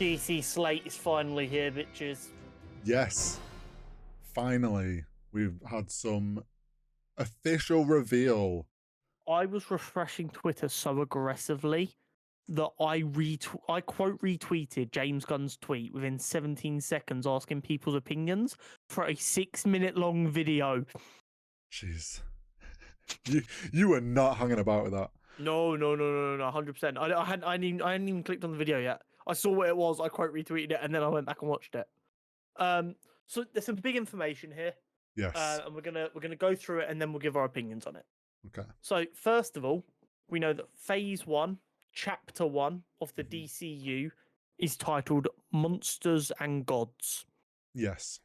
DC Slate is finally here, bitches. Yes, finally, we've had some official reveal. I was refreshing Twitter so aggressively that I quote retweeted James Gunn's tweet within 17 seconds asking people's opinions for a 6-minute long video. Jeez. You were not hanging about with that. No, 100%. I hadn't even clicked on the video yet. I saw what it was, I quote retweeted it, and then I went back and watched it. So there's some big information here. Yes. And we're gonna go through it and then we'll give our opinions on it. Okay. So first of all, we know that Phase 1, Chapter 1 of the DCU is titled Monsters and Gods. Yes.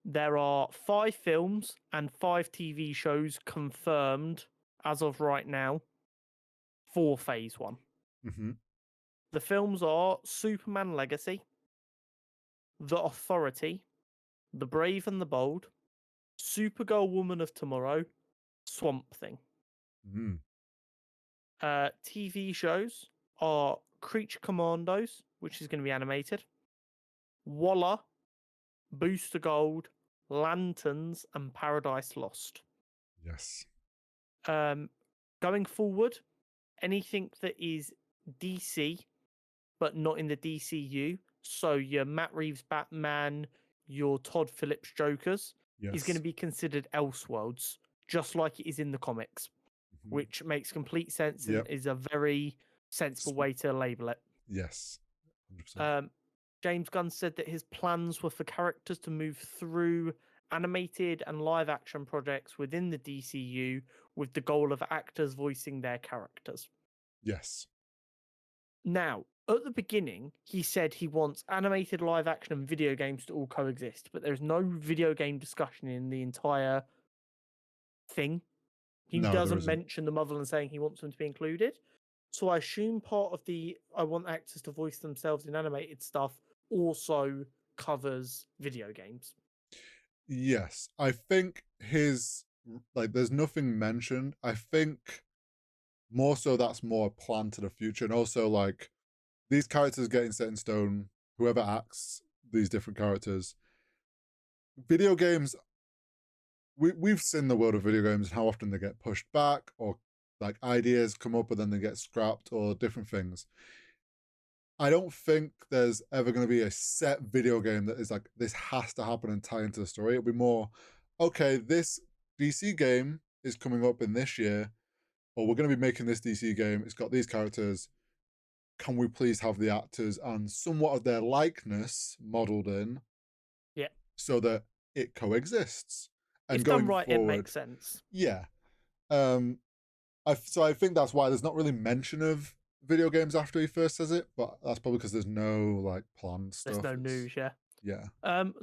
There are 5 films and 5 TV shows confirmed as of right now for Phase 1. Mm-hmm. The films are Superman Legacy, The Authority, The Brave and the Bold, Supergirl Woman of Tomorrow, Swamp Thing. Mm. TV shows are Creature Commandos, which is going to be animated, Waller, Booster Gold, Lanterns, and Paradise Lost. Yes. Going forward, anything that is DC, but not in the DCU, so your Matt Reeves Batman, your Todd Phillips Jokers, is going to be considered Elseworlds, just like it is in the comics, which makes complete sense and is a very sensible way to label it. Yes. 100%. James Gunn said that his plans were for characters to move through animated and live action projects within the DCU with the goal of actors voicing their characters. Yes. Now, at the beginning, he said he wants animated, live action, and video games to all coexist, but there's no video game discussion in the entire thing. He doesn't mention them other than saying he wants them to be included. So I assume part of the I want actors to voice themselves in animated stuff also covers video games. Yes. I think there's nothing mentioned. I think more so that's more a plan to the future. And also, like, these characters getting set in stone, whoever acts these different characters. Video games, we've seen the world of video games and how often they get pushed back, or like ideas come up and then they get scrapped, or different things. I don't think there's ever going to be a set video game that is like, this has to happen and tie into the story. It'll be more, okay, this DC game is coming up in this year, or we're going to be making this DC game. It's got these characters. Can we please have the actors and somewhat of their likeness modeled in? Yeah. So that it coexists. And if going done right, forward, it makes sense. Yeah. So I think that's why there's not really mention of video games after he first says it, but that's probably because there's no like planned stuff. There's no news, yeah. Yeah.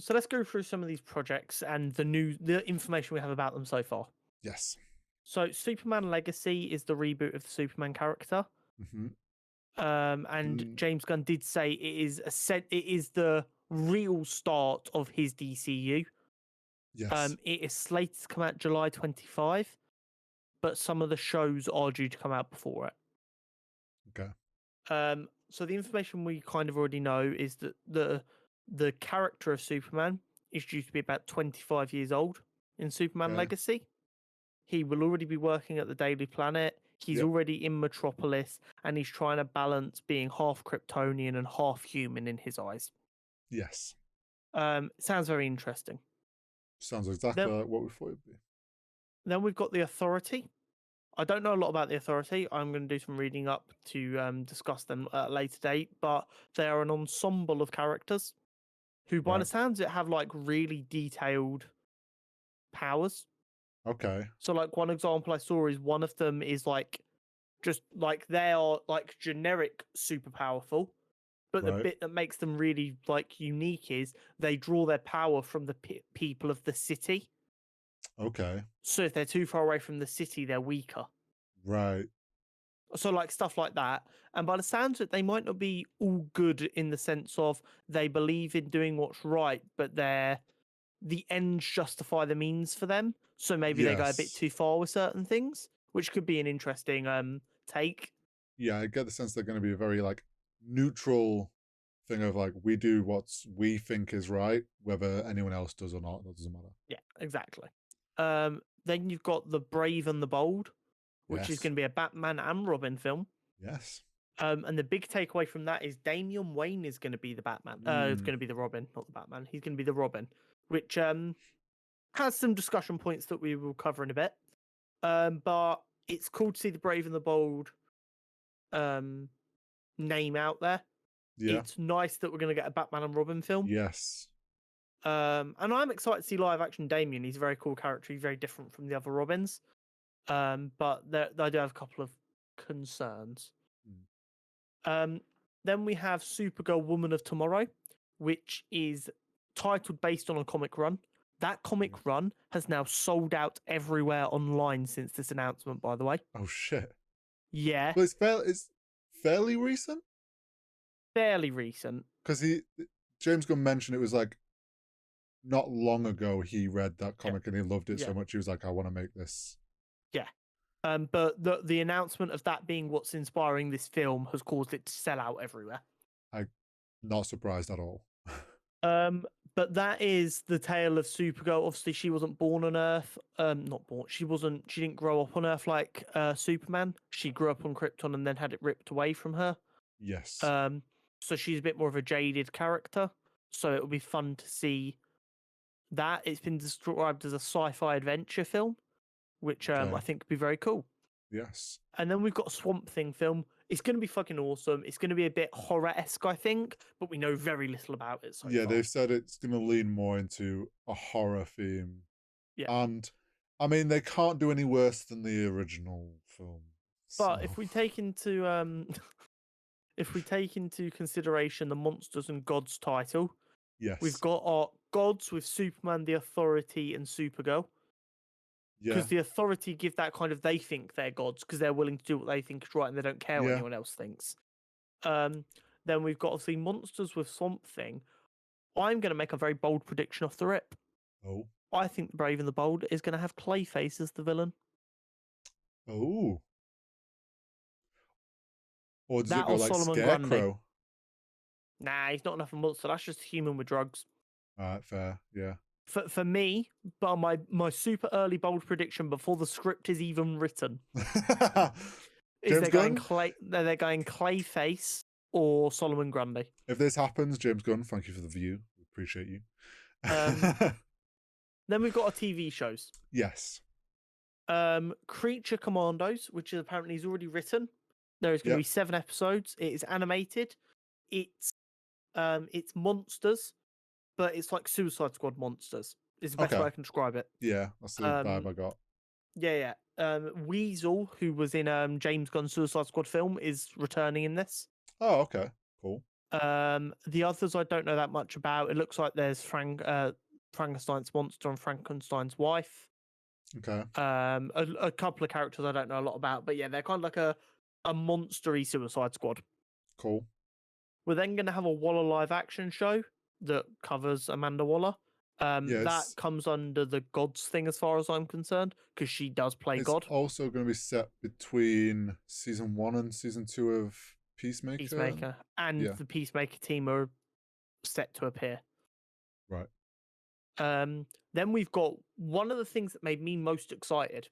So let's go through some of these projects and the information we have about them so far. Yes. So Superman Legacy is the reboot of the Superman character. And James Gunn did say it is the real start of his DCU. Yes. It is slated to come out July 25, but some of the shows are due to come out before it. Okay. So the information we kind of already know is that the character of Superman is due to be about 25 years old in Superman Legacy. He will already be working at the Daily Planet. He's already in Metropolis, and he's trying to balance being half Kryptonian and half human in his eyes. Yes. Sounds very interesting. Sounds exactly like what we thought it'd be. Then we've got the Authority. I don't know a lot about the Authority. I'm going to do some reading up to discuss them at a later date, but they are an ensemble of characters who, by the sounds of it, have like really detailed powers. Okay. So like one example I saw is one of them is like just like they are like generic super powerful, but the bit that makes them really like unique is they draw their power from the people of the city. Okay. So if they're too far away from the city, they're weaker. Right. So like stuff like that. And by the sounds of it, they might not be all good in the sense of they believe in doing what's right, but the ends justify the means for them. So maybe they go a bit too far with certain things, which could be an interesting take. Yeah, I get the sense they're going to be very like neutral thing of like we do what we think is right, whether anyone else does or not. That doesn't matter. Yeah, exactly. Then you've got The Brave and the Bold, which is Yes. going to be a Batman and Robin film. Yes. And the big takeaway from that is Damian Wayne is going to be the Batman. It's going to be the Robin, not the Batman. He's going to be the Robin, which has some discussion points that we will cover in a bit. But it's cool to see the Brave and the Bold name out there. Yeah. It's nice that we're going to get a Batman and Robin film. Yes. And I'm excited to see live action Damian. He's a very cool character. He's very different from the other Robins. But I do have a couple of concerns. Then we have Supergirl Woman of Tomorrow, which is titled based on a comic run. That comic run has now sold out everywhere online since this announcement, by the way. Oh, shit. Yeah. But it's fairly recent? Fairly recent. Because James Gunn mentioned it was like not long ago he read that comic and he loved it so much he was like, I want to make this. Yeah. But the announcement of that being what's inspiring this film has caused it to sell out everywhere. I'm not surprised at all. But that is the tale of Supergirl. Obviously, she wasn't born on Earth. Not born. She didn't grow up on Earth like Superman. She grew up on Krypton and then had it ripped away from her. Yes. So she's a bit more of a jaded character. So it'll be fun to see that. It's been described as a sci-fi adventure film, which I think would be very cool. Yes. And then we've got a Swamp Thing film. It's going to be fucking awesome. It's going to be a bit horror-esque, I think, but we know very little about it so far. They've said it's going to lean more into a horror theme. Yeah. And, I mean, they can't do any worse than the original film. But if we take into consideration the Monsters and Gods title, yes, we've got our gods with Superman, the Authority, and Supergirl. Because the Authority give that kind of, they think they're gods because they're willing to do what they think is right and they don't care what anyone else thinks. Then we've got obviously Monsters with Swamp Thing. I'm going to make a very bold prediction off the rip. Oh. I think the Brave and the Bold is going to have Clayface as the villain. Oh. Or does that it go like Solomon Scarecrow? Grundy. Nah, he's not enough of a monster. That's just a human with drugs. Alright, fair. Yeah. For me, but my super early bold prediction before the script is even written is they're going Clayface or Solomon Grundy. If this happens, James Gunn, thank you for the view. We appreciate you. Then we've got our TV shows. Yes. Creature Commandos, which is apparently is already written. There is going to be 7 episodes. It is animated. It's monsters, but it's like Suicide Squad monsters. Is the best way I can describe it. Yeah, that's the vibe I got. Yeah. Weasel, who was in James Gunn's Suicide Squad film, is returning in this. Oh, okay. Cool. The others I don't know that much about. It looks like there's Frankenstein's monster and Frankenstein's wife. Okay. A couple of characters I don't know a lot about, but yeah, they're kind of like a monstery Suicide Squad. Cool. We're then going to have a Waller live action show that covers Amanda Waller. That comes under the Gods thing as far as I'm concerned, because she does play God. It's also going to be set between season 1 and season 2 of Peacemaker. And the Peacemaker team are set to appear. Right. Then we've got one of the things that made me most excited.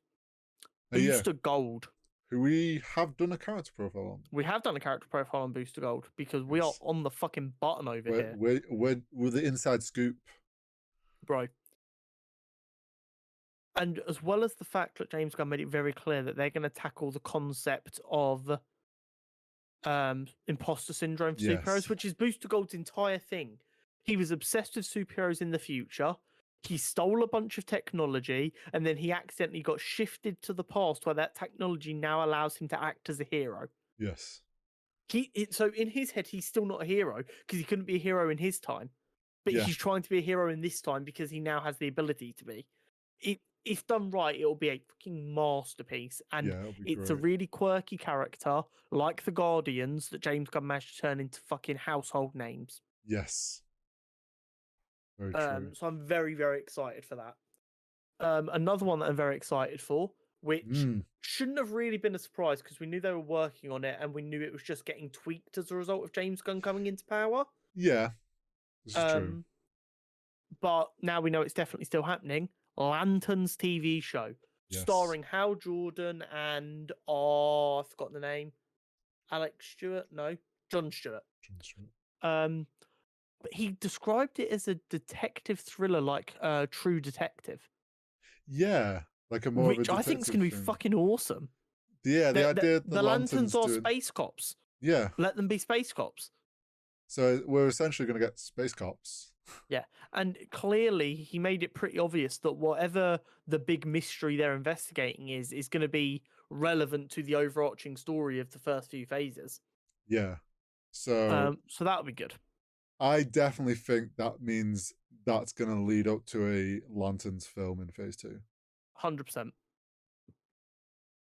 Booster Gold. Who we have done a character profile on. We have done a character profile on Booster Gold because we are on the fucking button over here. We're the inside scoop. Bro. And as well as the fact that James Gunn made it very clear that they're going to tackle the concept of imposter syndrome for superheroes, which is Booster Gold's entire thing. He was obsessed with superheroes in the future. He stole a bunch of technology, and then he accidentally got shifted to the past where that technology now allows him to act as a hero. Yes. So in his head, he's still not a hero because he couldn't be a hero in his time. But he's trying to be a hero in this time because he now has the ability to be. If done right, it'll be a fucking masterpiece. And it's a really quirky character, like the Guardians, that James Gunn managed to turn into fucking household names. Yes. Very true. So I'm very, very excited for that. Another one that I'm very excited for, which shouldn't have really been a surprise because we knew they were working on it and we knew it was just getting tweaked as a result of James Gunn coming into power. Yeah, this is true. Um, but now we know it's definitely still happening. Lanterns TV show Yes. starring Hal Jordan and I've forgotten the name. Alex Stewart? No, John Stewart. John Stewart. But he described it as a detective thriller, like True Detective, Yeah, like a more of a which I think is detective going to be thing. fucking awesome. Yeah, the idea the The Lanterns lanterns are doing. space cops. Yeah, Let them be space cops. so we're essentially going to get space cops. Yeah, and clearly he made it pretty obvious that whatever the big mystery they're investigating is going to be relevant to the overarching story of the first few phases. Yeah, so So that would be good. I definitely think that means that's going to lead up to a lanterns film in phase 2. 100%.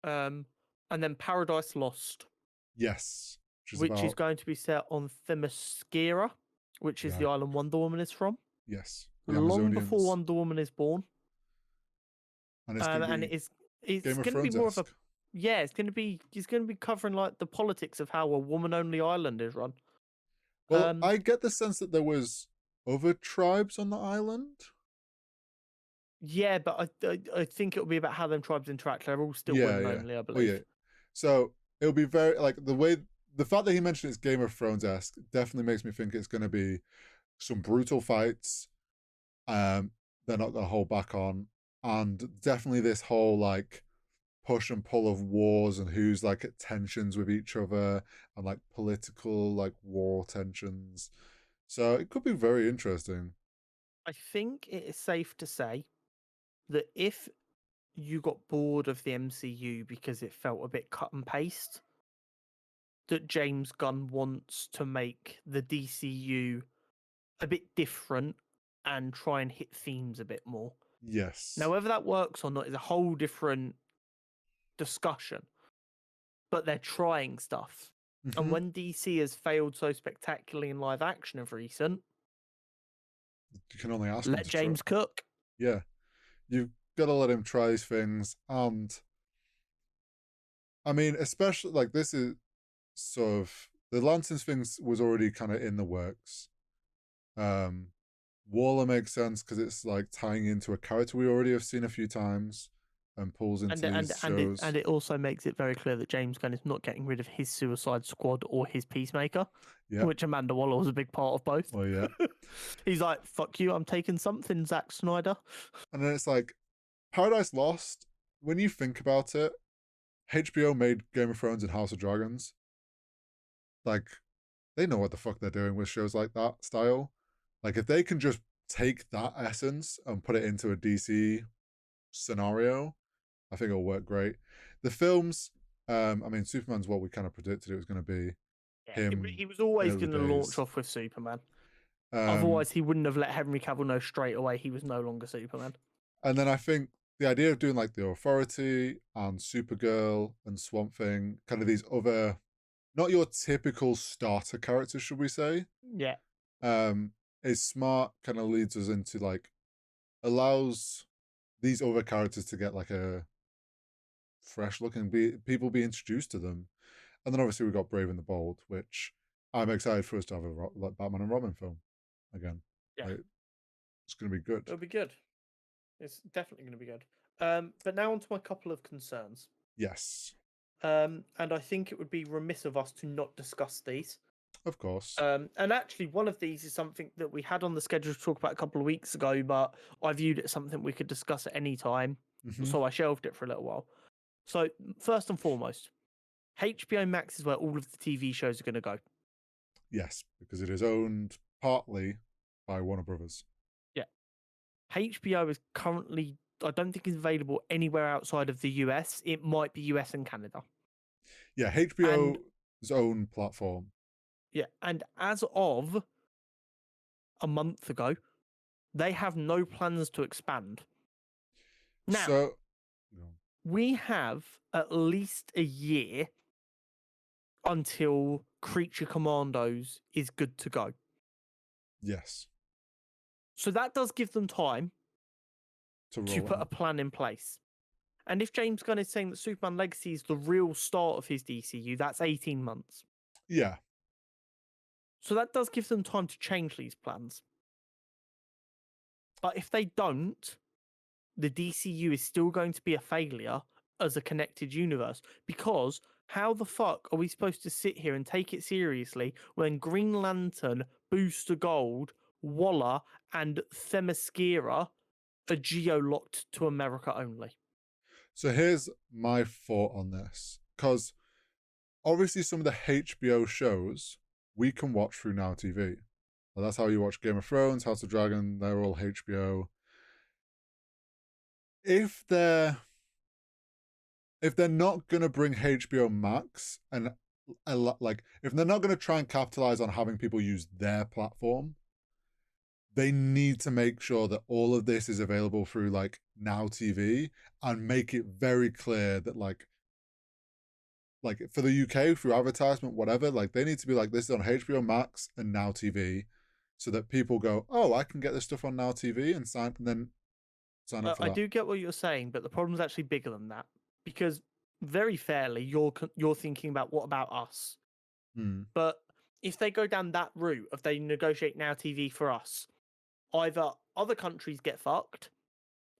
And then Paradise Lost, Yes, which is which is about. going to be set on Themyscira, which is Yeah, the island Wonder Woman is from, yes, the long before Amazonians, Wonder Woman is born. and it's going to And be it's Game of going to be Thrones more of a esque. yeah, it's going to be covering like the politics of how a woman only island is run. Well, I get the sense that there was other tribes on the island. Yeah, but I think it'll be about how them tribes interact. They're all still Yeah, women yeah. only, I Oh, yeah. believe. So it'll be very like the fact that he mentioned it's Game of Thrones esque definitely makes me think it's going to be some brutal fights. They're not going to hold back on, and definitely this whole like push and pull of wars and who's like at tensions with each other and like political like war tensions. So it could be very interesting. I think it is safe to say that if you got bored of the MCU because it felt a bit cut and paste, that James Gunn wants to make the DCU a bit different and try and hit themes a bit more. Yes. Now, whether that works or not is a whole different discussion, but they're trying stuff. And Mm-hmm. when DC has failed so spectacularly in live action of recent, You can only ask him let to try. James cook. Yeah. You've got to let him try these things. And I mean, especially like this is sort of the Lanterns things was already kind of in the works. Um, Waller makes sense because it's like tying into a character we already have seen a few times and pulls into these shows. And it also makes it very clear that James Gunn is not getting rid of his Suicide Squad or his Peacemaker, Yeah. which Amanda Waller was a big part of both. Oh yeah. He's like, "Fuck you, I'm taking something, Zack Snyder." And then it's like Paradise Lost. When you think about it, HBO made Game of Thrones and House of Dragons. Like they know what the fuck they're doing with shows like that style. Like if they can just take that essence and put it into a DC scenario, I think it'll work great. The films, I mean, Superman's what we kind of predicted it was going to be. Yeah, Him he was always early going to launch days. off with Superman. Um, Otherwise, he wouldn't have let Henry Cavill know straight away he was no longer Superman. and then I think the idea of doing like the Authority and Supergirl and Swamp Thing, kind of these other, not your typical starter characters, should we say? Yeah. Is smart, kind of leads us into like, allows these other characters to get like a fresh look and people be introduced to them. And then obviously we got Brave and the Bold, which I'm excited for us to have a like Batman and Robin film again. Yeah. Like, it's going to be good. It'll be good. It's definitely going to be good. But now on to my couple of concerns. Yes. And I think it would be remiss of us to not discuss these. Of course. And actually, one of these is something that we had on the schedule to talk about a couple of weeks ago, but I viewed it as something we could discuss at any time. Mm-hmm. So I shelved it for a little while. So, first and foremost, HBO Max is where all of the TV shows are going to go. Yes, because it is owned partly by Warner Brothers. Yeah. HBO is currently, I don't think it's available anywhere outside of the US. It might be US and Canada. Yeah, HBO's own platform. Yeah. And as of a month ago, they have no plans to expand. Now, So, we have at least a year until Creature Commandos is good to go. yes. So that does give them time To put a plan in place. And if James Gunn is saying that Superman Legacy is the real start of his DCU, that's 18 months. Yeah. So that does give them time to change these plans. But if they don't, the DCU is still going to be a failure as a connected universe, because how the fuck are we supposed to sit here and take it seriously when Green Lantern, Booster Gold, Waller, and Themyscira are geo-locked to America only? So here's my thought on this, because obviously some of the HBO shows we can watch through Now TV. Well, that's how you watch Game of Thrones, House of Dragon. They're all HBO. If they're not gonna bring HBO Max and like if they're not gonna try and capitalize on having people use their platform, they need to make sure that all of this is available through like Now TV and make it very clear that like for the UK through advertisement, whatever, like they need to be like, this is on HBO Max and Now TV, so that people go, oh, I can get this stuff on Now TV and sign up for I that. do get what you're saying, but the problem's actually bigger than that, because very fairly, you're thinking about what about us? Hmm. But if they go down that route of they negotiate Now TV for us, either other countries get fucked,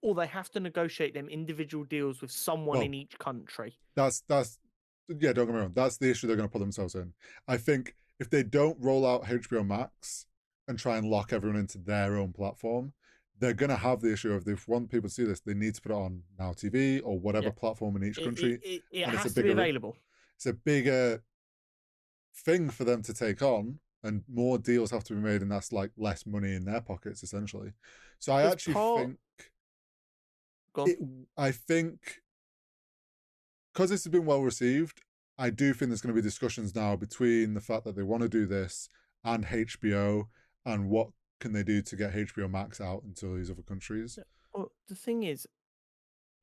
or they have to negotiate them individual deals with someone Well, in each country. that's yeah, don't get me wrong. That's the issue they're going to put themselves in. I think if they don't roll out HBO Max and try and lock everyone into their own platform, they're going to have the issue of if want people to see this, they need to put it on Now TV or whatever Yeah, platform in each it country, it and has to be available. it's a bigger thing for them to take on, and more deals have to be made, and that's like less money in their pockets essentially. So I As actually part, think go on. it. I think because this has been well received, I do think there's going to be discussions now between the fact that they want to do this and HBO and what can they do to get HBO Max out into these other countries. Well, the thing is,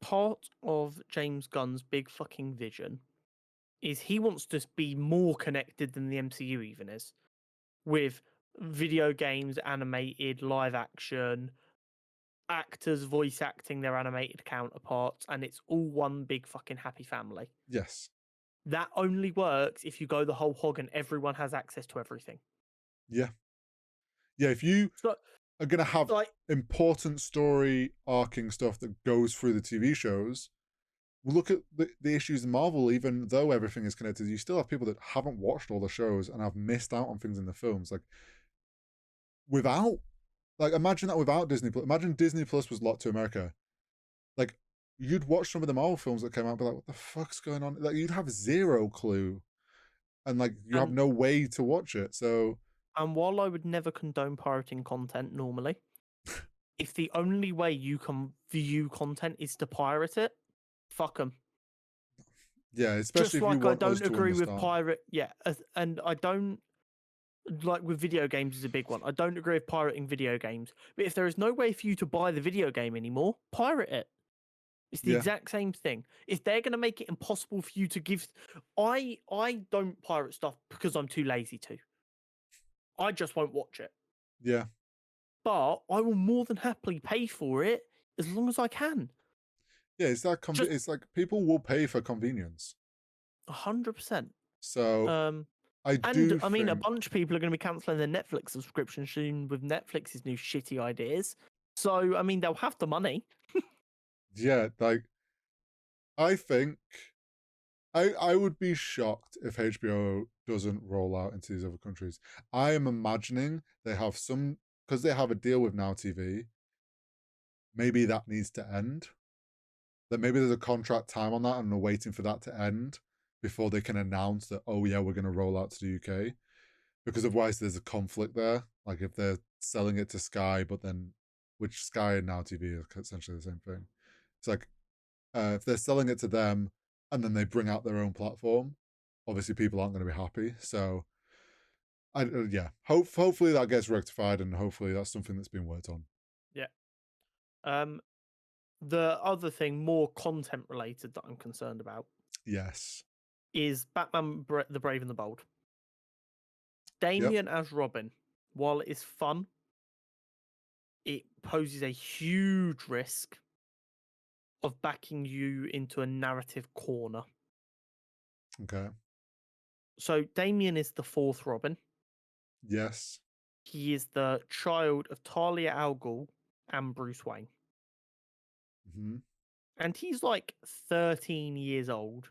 part of James Gunn's big fucking vision is he wants to be more connected than the MCU even is, with video games, animated, live action, actors voice acting their animated counterparts, and it's all one big fucking happy family. Yes. That only works if you go the whole hog and everyone has access to everything. Yeah. Yeah. If you So, are going to have like, important story arcing stuff that goes through the TV shows, look at the issues in Marvel. Even though everything is connected, you still have people that haven't watched all the shows and have missed out on things in the films. Like, without, like, imagine that without Disney Plus. Imagine Disney Plus was locked to America. Like, you'd watch some of the Marvel films that came out and be like, what the fuck's going on? Like, you'd have zero clue. And, like, you have and no way to watch it. So, and while I would never condone pirating content normally, if the only way you can view content is to pirate it, fuck them. yeah, especially Just if you like I want us don't to agree with understand. pirate, yeah, and I don't like with video games is a big one. I don't agree with pirating video games, but if there is no way for you to buy the video game anymore, pirate it. It's the Yeah, exact same thing. If they're going to make it impossible for you to give, I don't pirate stuff because I'm too lazy to. I just won't watch it. yeah. But I will more than happily pay for it as long as I can. Yeah, it's that Just it's like people will pay for convenience. 100%. So I And do I mean, a think, bunch of people are going to be cancelling their Netflix subscription soon with Netflix's new shitty ideas. So, I mean, they'll have the money. yeah, like I think I would be shocked if HBO doesn't roll out into these other countries. I am imagining they have some, because they have a deal with Now TV. Maybe that needs to end. That maybe there's a contract time on that, and they're waiting for that to end before they can announce that, oh yeah, we're going to roll out to the UK. Because otherwise, there's a conflict there. Like if they're selling it to Sky, but then which Sky and Now TV are essentially the same thing. It's like if they're selling it to them and then they bring out their own platform, obviously people aren't going to be happy. So, yeah, hopefully that gets rectified, and hopefully that's something that's been worked on. Yeah. The other thing, more content related, that I'm concerned about Yes. is Batman the Brave and the Bold. Yep. Damian as Robin, while it is fun, it poses a huge risk of backing you into a narrative corner. Okay. So Damian is the fourth Robin. Yes. He is the child of Talia al Ghul and Bruce Wayne. Hmm. And he's like 13 years old,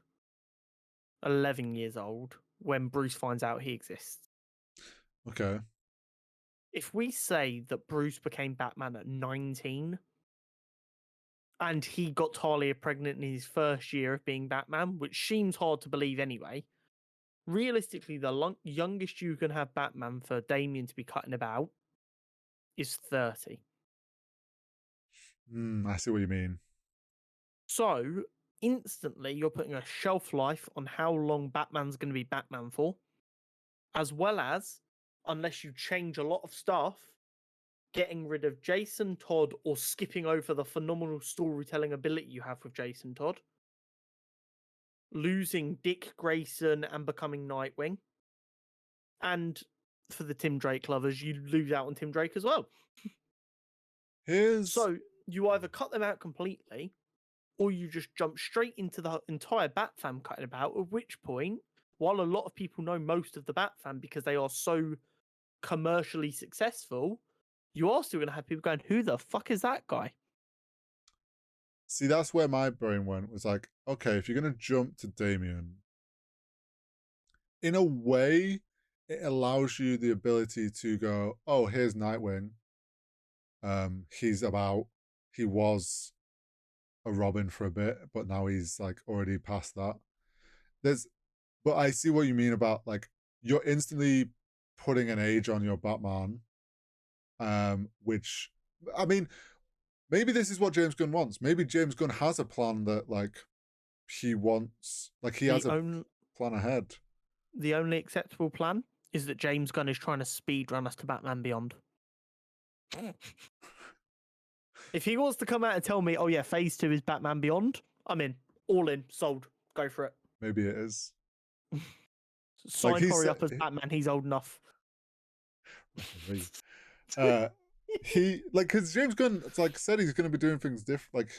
11 years old when Bruce finds out he exists. Okay. If we say that Bruce became Batman at 19 and he got Talia pregnant in his first year of being Batman, which seems hard to believe anyway, realistically, the youngest you can have Batman for Damian to be cutting about is 30. I see what you mean. So instantly, you're putting a shelf life on how long Batman's going to be Batman for, as well as, unless you change a lot of stuff, getting rid of Jason Todd or skipping over the phenomenal storytelling ability you have with Jason Todd, losing Dick Grayson and becoming Nightwing, and for the Tim Drake lovers, you lose out on Tim Drake as well. Here's So you either cut them out completely, or you just jump straight into the entire Bat fam cutting about, at which point, while a lot of people know most of the Bat fam because they are so commercially successful, you are still going to have people going, who the fuck is that guy? See, that's where my brain went, was like, okay, if you're gonna jump to Damien, in a way, it allows you the ability to go, oh, here's Nightwing. He was a Robin for a bit, but now he's like already past that. There's But I see what you mean about, like, you're instantly putting an age on your Batman, which, I mean, maybe this is what James Gunn wants. Maybe James Gunn has a plan that, like, he wants, like, he has a plan ahead. The only acceptable plan is that James Gunn is trying to speedrun us to Batman Beyond. If he wants to come out and tell me, oh yeah, phase 2 is Batman Beyond, I'm in. All in. Sold. Go for it. Maybe it is. Sign Hurry up as Batman. He's old enough. He, like, because James Gunn, it's like, said he's going to be doing things different.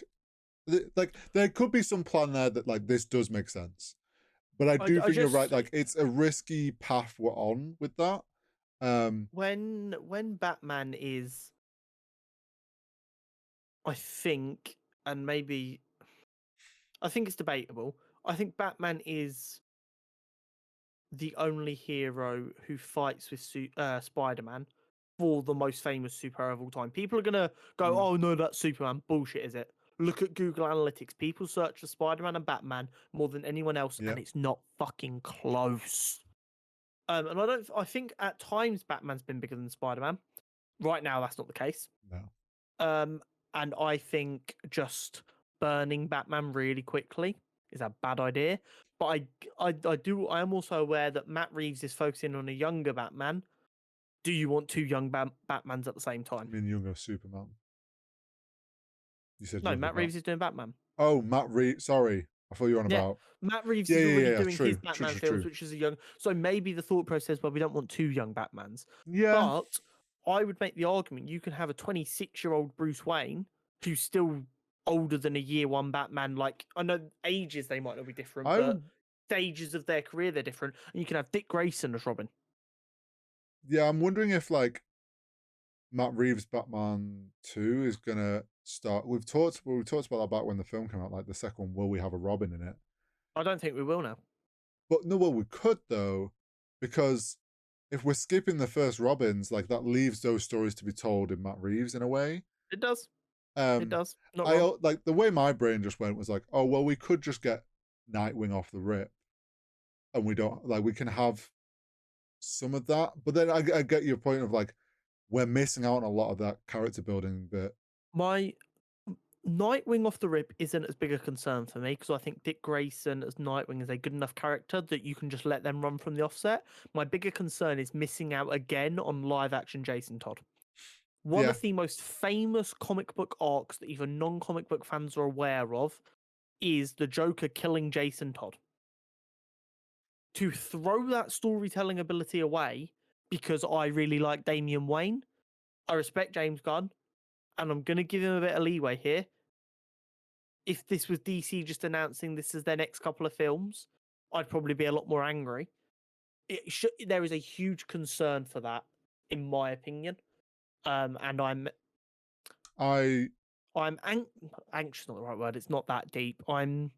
Like there could be some plan there that, like, this does make sense. But I do think you're right. Like, it's a risky path we're on with that. When Batman is, I think, and maybe, I think it's debatable. I think Batman is the only hero who fights with Spider-Man for the most famous superhero of all time. People are gonna go, "Oh no, that's Superman." Bullshit, is it? Look at Google Analytics. People search for Spider-Man and Batman more than anyone else, and it's not fucking close. And I think at times Batman's been bigger than Spider-Man. Right now, that's not the case. No. And I think just burning Batman really quickly is a bad idea. But I am also aware that Matt Reeves is focusing on a younger Batman. Do you want two young Batmans at the same time? I mean, younger Superman. You said no. Matt Reeves is doing Batman. Oh, Matt Reeves. Sorry, I thought you were on about. Matt Reeves is already doing his Batman films, which is a young. So maybe the thought process, well, we don't want two young Batmans. Yeah. But I would make the argument you can have a 26-year-old Bruce Wayne who's still older than a year one Batman. Like, I know ages they might not be different, but stages of their career they're different. And you can have Dick Grayson as Robin. Yeah, I'm wondering if, like, Matt Reeves' Batman 2 is gonna start. We talked about that back when the film came out. Like, the second one, will we have a Robin in it? I don't think we will now. But no, well, we could though, because if we're skipping the first Robins, like, that leaves those stories to be told in Matt Reeves in a way. It does. It does. Not wrong. Like, the way my brain just went was like, oh well, we could just get Nightwing off the rip, and we don't, like, we can have some of that. But then I get your point of, like, we're missing out on a lot of that character building bit. My Nightwing off the rip isn't as big a concern for me because I think Dick Grayson as Nightwing is a good enough character that you can just let them run from the offset. My bigger concern is missing out again on live action Jason Todd. One of the most famous comic book arcs that even non-comic book fans are aware of is the Joker killing Jason Todd. To throw that storytelling ability away because I really like Damian Wayne, I respect James Gunn, and I'm going to give him a bit of leeway here. If this was DC just announcing this as their next couple of films, I'd probably be a lot more angry. there is a huge concern for that, in my opinion. And I I'm anxious, not the right word. It's not that deep. I'm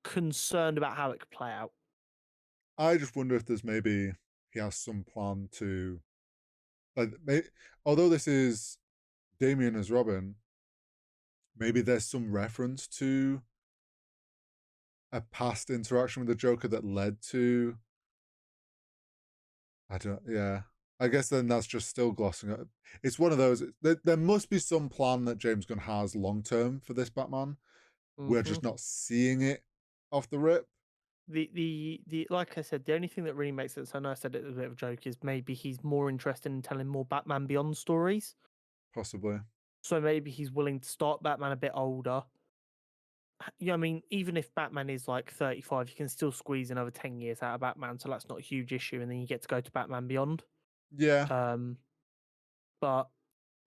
concerned about how it could play out. I just wonder if there's maybe he has some plan to like although this is Damien as Robin, maybe there's some reference to a past interaction with the Joker that led to I don't yeah. I guess then that's just still glossing it. It's one of those there must be some plan that James Gunn has long term for this Batman. We're Hmm. just not seeing it off the rip. The like I said, the only thing that really makes sense, I know I said it as a bit of a joke, is maybe he's more interested in telling more Batman Beyond stories. Possibly. So maybe he's willing to start Batman a bit older. Yeah, I mean, even if Batman is like 35, you can still squeeze another 10 years out of Batman, so that's not a huge issue. And then you get to go to Batman Beyond. Yeah. But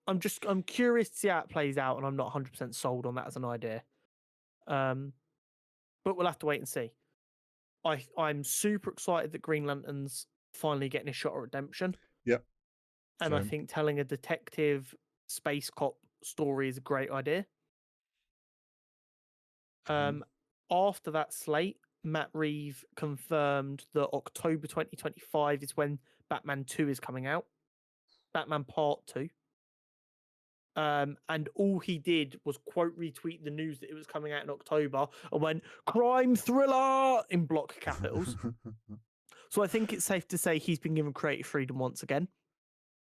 I'm curious to see how it plays out, and I'm not 100% sold on that as an idea. But we'll have to wait and see. I'm super excited that Green Lantern's finally getting a shot at redemption. Yep. And I Same. think telling a detective space cop story is a great idea. After that slate, Matt Reeve confirmed that October 2025 is when Batman 2 is coming out. Batman Part 2. And all he did was quote retweet the news that it was coming out in October and went, crime thriller in block capitals. So I think it's safe to say he's been given creative freedom once again.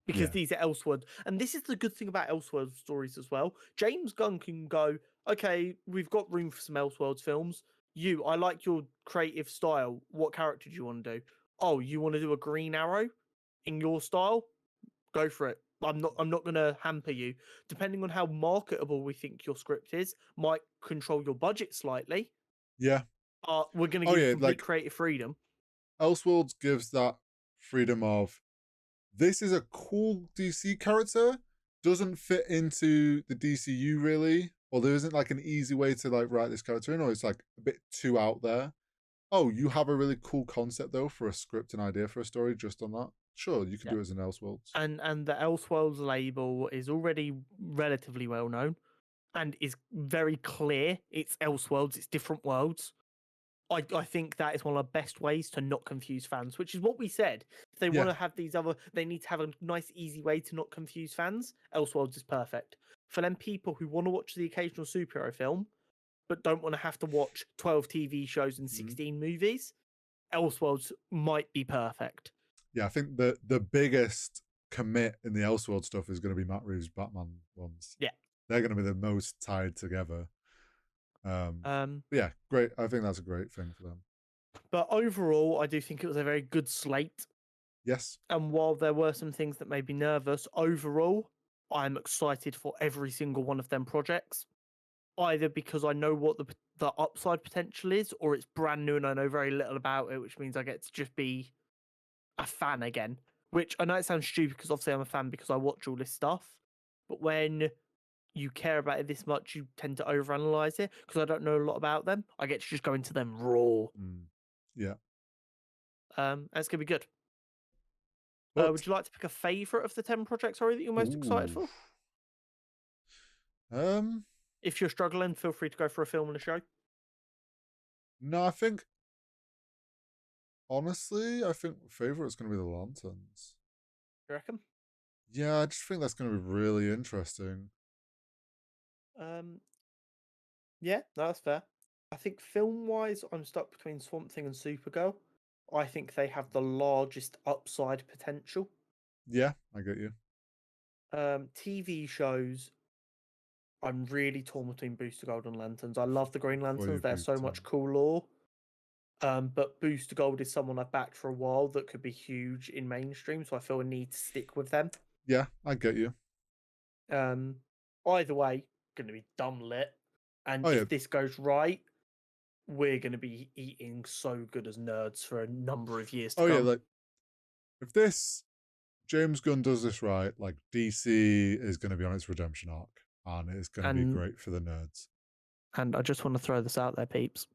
Because these are Elseworlds. And this is the good thing about Elseworlds stories as well. James Gunn can go, okay, we've got room for some Elseworlds films. I like your creative style. What character do you want to do? Oh, you want to do a Green Arrow in your style? Go for it. I'm not gonna hamper you. Depending on how marketable we think your script is, might control your budget slightly. Yeah. We're gonna give you complete creative freedom. Elseworlds gives that freedom of this is a cool DC character, doesn't fit into the DCU really, or there isn't like an easy way to like write this character in, or it's like a bit too out there. Oh, you have a really cool concept though for a script and idea for a story just on that. Sure, you can do it as an Elseworlds. And the Elseworlds label is already relatively well known and is very clear. It's Elseworlds, it's different worlds. I think that is one of the best ways to not confuse fans, which is what we said. If they want to have they need to have a nice, easy way to not confuse fans. Elseworlds is perfect. For them people who want to watch the occasional superhero film, but don't want to have to watch 12 TV shows and 16 movies, Elseworlds might be perfect. Yeah, I think the biggest commit in the Elseworld stuff is going to be Matt Reeves' Batman ones. Yeah. They're going to be the most tied together. Yeah, great. I think that's a great thing for them. But overall, I do think it was a very good slate. Yes. And while there were some things that made me nervous, overall, I'm excited for every single one of them projects. Either because I know what the upside potential is, or it's brand new and I know very little about it, which means I get to just be a fan again. Which I know it sounds stupid because obviously I'm a fan because I watch all this stuff. But when you care about it this much, you tend to overanalyze it because I don't know a lot about them. I get to just go into them raw. Yeah. It's gonna be good. Would you like to pick a favorite of the 10 projects, sorry, that you're most excited for? If you're struggling, feel free to go for a film and a show. No, I think honestly, I think favorite is going to be the Lanterns. You reckon? Yeah, I just think that's going to be really interesting. Yeah, no, that's fair. I think film-wise, I'm stuck between Swamp Thing and Supergirl. I think they have the largest upside potential. Yeah, I get you. TV shows, I'm really torn between Booster Gold and Lanterns. I love the Green Lanterns. They're so much cool lore. But Booster Gold is someone I've backed for a while that could be huge in mainstream, so I feel a need to stick with them. Yeah, I get you. Either way, going to be dumb lit. And if this goes right, we're going to be eating so good as nerds for a number of years to come. Yeah, like if this James Gunn does this right, like DC is going to be on its redemption arc, and it's going to be great for the nerds. And I just want to throw this out there, peeps.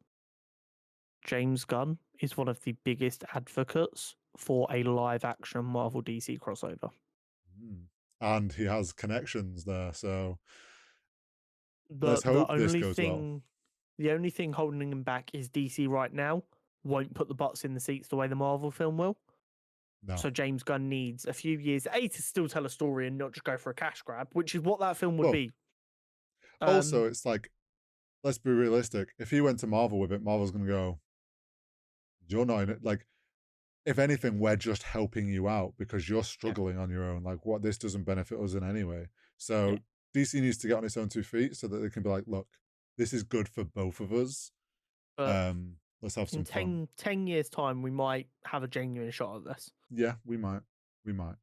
James Gunn is one of the biggest advocates for a live action Marvel DC crossover. And he has connections there, so The let's the hope this only goes well. thing the only thing holding him back is DC right now won't put the butts in the seats the way the Marvel film will. No. So James Gunn needs a few years to still tell a story and not just go for a cash grab, which is what that film would Well, be. also, it's like, let's be realistic. If he went to Marvel with it, Marvel's going to go, you're not in it. Like, if anything, we're just helping you out because you're struggling on your own. Like, what this doesn't benefit us in any way. So DC needs to get on its own 2 feet so that they can be like, look, this is good for both of us. But Let's have in some fun. 10 years' time, we might have a genuine shot at this. Yeah, we might. We might.